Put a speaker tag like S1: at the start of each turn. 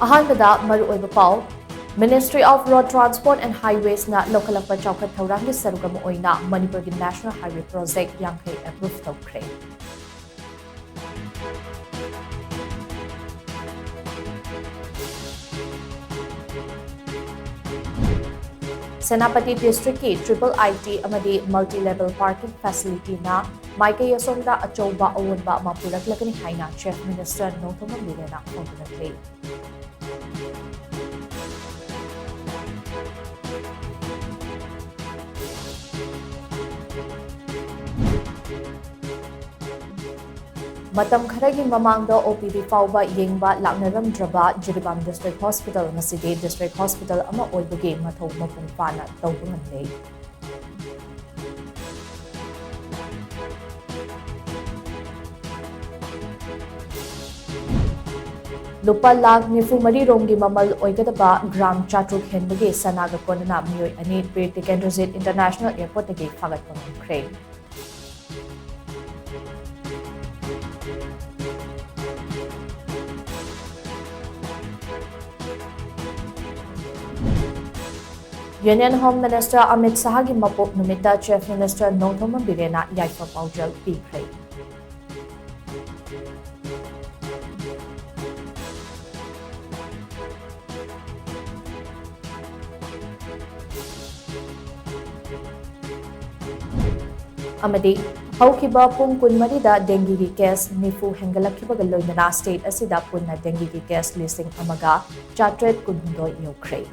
S1: ꯑꯍꯥꯟꯕꯗ ꯃꯔꯨꯑꯣꯏꯕ ꯄꯥꯎ Ministry of Road Transport and Highways na ꯂꯧꯈꯠꯂꯛꯄ ꯆꯥꯎꯈꯠ ꯊꯧꯔꯥꯡꯒꯤ ꯁꯔꯨꯛ ꯑꯃ ꯑꯣꯏꯅ ꯃꯅꯤꯄꯨꯔꯒꯤ National Highway Project 50 ꯑꯦꯄ꯭ꯔꯨꯚ ꯇꯧꯈ꯭ꯔꯦ꯫ Senapati District ki Triple IT amadi multi-level parking facility na maikay asomda achouba awonba ama puraklakani haina Chief Minister Nothomam Birena phonakli. Matam kharagi mamangda OPD fauba yengba laknaramdraba Jiribam District Hospital masidi District Hospital ama oibagi mathau mapung pana tawba ngamlei. Lupa lag nifu mari romgi mamal oigadaba gram chatruk henbagi sanaga konana miyoi ani Bir Tikendrajit International Airport agi fagat pangkre. Union Home Minister Amit Shah gi mapok numita Chief Minister Nothomam Birena yaifa paujal pikre. Amadi haukiba pung kunmarida dengue gi case nifu hengalakhibaga loinana state asida punna dengue gi case listing amaga chatret kunhundoi yokre.